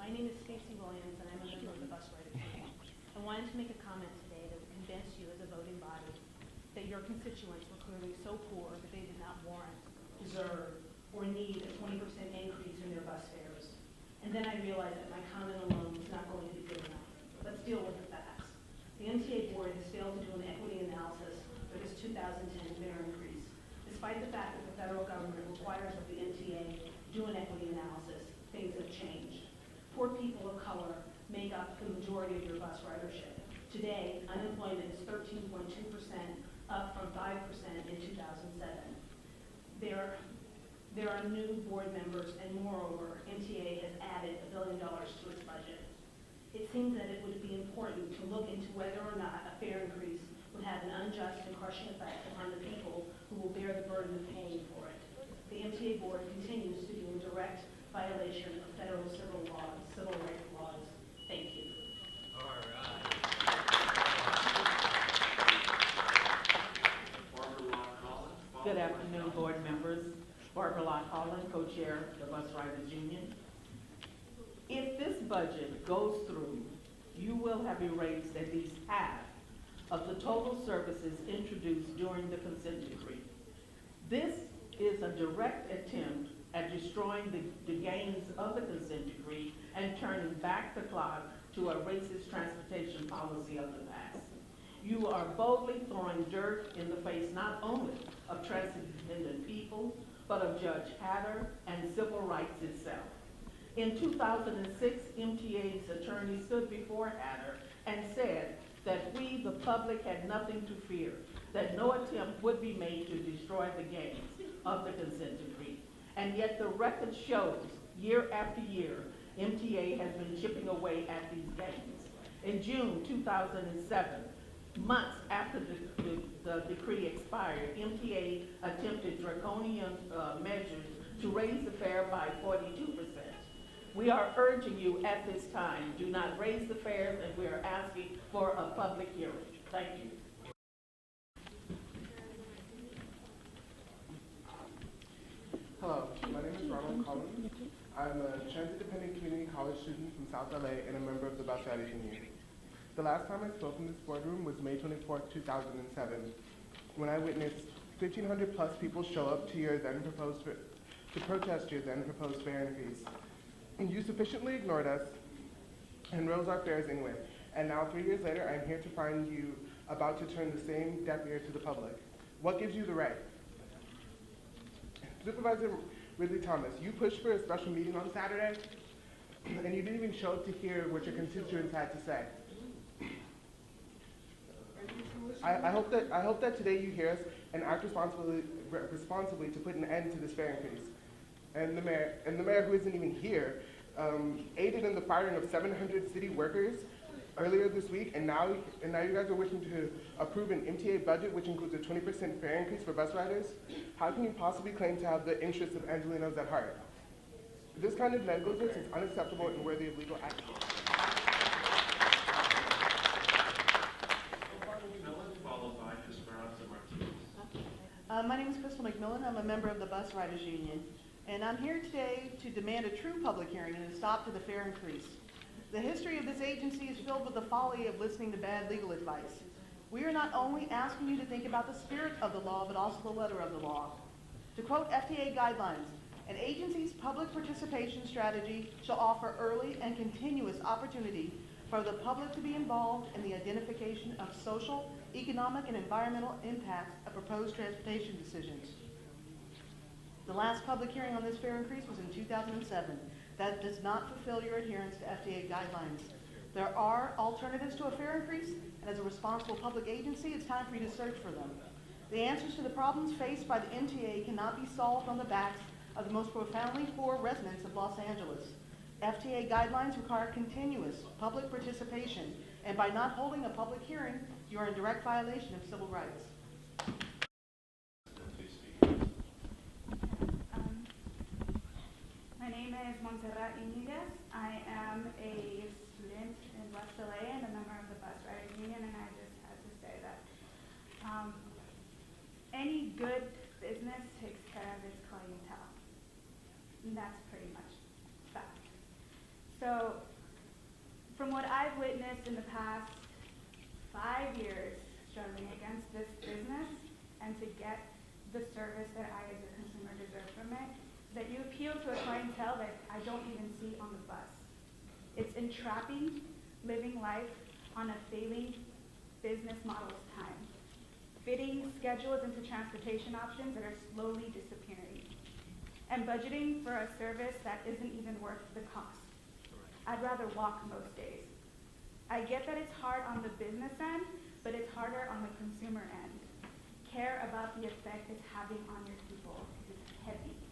My name is Staci Williams, and I'm a member of the Bus Riders Union. I wanted to make a comment today that would convince you as a voting body that your constituents were clearly so poor that they did not warrant, deserve, or need a 20% increase in their bus fares. And then I realized that my comment alone was not going to be good enough. Let's deal with the facts. The MTA board has failed to do an equity analysis for this 2010 fare increase, despite the fact that the federal government requires that the MTA do an equity analysis. Things have changed. Poor people of color make up the majority of your bus ridership. Today, unemployment is 13.2%, up from 5% in 2007. There are new board members, and moreover, MTA has added $1 billion to its budget. It seems that it would be important to look into whether or not a fare increase would have an unjust and crushing effect upon the people who will bear the burden of paying for it. The MTA board continues to be in direct violation of federal civil rights laws. Thank you. All right. Good afternoon, board members. Barbara Lott-Holland, co-chair of the Bus Riders Union. If this budget goes through, you will have erased at least half of the total services introduced during the consent decree. This is a direct attempt at destroying the gains of the consent decree and turning back the clock to a racist transportation policy of the past. You are boldly throwing dirt in the face not only of transit-dependent people, but of Judge Hatter and civil rights itself. In 2006, MTA's attorney stood before Hatter and said that we, the public, had nothing to fear, that no attempt would be made to destroy the gains of the consent decree. And yet the record shows, year after year, MTA has been chipping away at these gains. In June 2007, months after the decree expired, MTA attempted draconian measures to raise the fare by 42%. We are urging you at this time, do not raise the fares, and we are asking for a public hearing. Thank you. Hello, my name is Ronald Collins. I'm a transit-dependent community college student from South LA and a member of the Bus Riders Union. The last time I spoke in this boardroom was May 24th, 2007, when I witnessed 1,500 plus people show up to protest your then proposed fare increase. You sufficiently ignored us and rose our fares anyway. And now 3 years later, I'm here to find you about to turn the same deaf ear to the public. What gives you the right? Supervisor Ridley Thomas, you pushed for a special meeting on Saturday, and you didn't even show up to hear what your constituents had to say. I hope that today you hear us and act responsibly to put an end to this fare increase. And the mayor, who isn't even here, aided in the firing of 700 city workers earlier this week, and now you guys are wishing to approve an MTA budget which includes a 20% fare increase for bus riders. How can you possibly claim to have the interests of Angelenos at heart? This kind of negligence is unacceptable and worthy of legal action. My name is Crystal McMillan. I'm a member of the Bus Riders Union, and I'm here today to demand a true public hearing and a stop to the fare increase. The history of this agency is filled with the folly of listening to bad legal advice. We are not only asking you to think about the spirit of the law, but also the letter of the law. To quote FTA guidelines, an agency's public participation strategy shall offer early and continuous opportunity for the public to be involved in the identification of social, economic, and environmental impacts of proposed transportation decisions. The last public hearing on this fare increase was in 2007. That does not fulfill your adherence to FTA guidelines. There are alternatives to a fare increase, and as a responsible public agency, it's time for you to search for them. The answers to the problems faced by the MTA cannot be solved on the backs of the most profoundly poor residents of Los Angeles. FTA guidelines require continuous public participation, and by not holding a public hearing, you are in direct violation of civil rights. My name is Montserrat Iniguez. I am a student in West LA and a member of the Bus Riders Union, and I just had to say that any good business takes care of its clientele. And that's pretty much fact. So, from what I've witnessed in the past 5 years struggling against this business and to get the service that I as a consumer deserve from it, that you appeal to a clientele that I don't even see on the bus. It's entrapping living life on a failing business model's time, fitting schedules into transportation options that are slowly disappearing, and budgeting for a service that isn't even worth the cost. I'd rather walk most days. I get that it's hard on the business end, but it's harder on the consumer end. Care about the effect it's having on your people is heavy.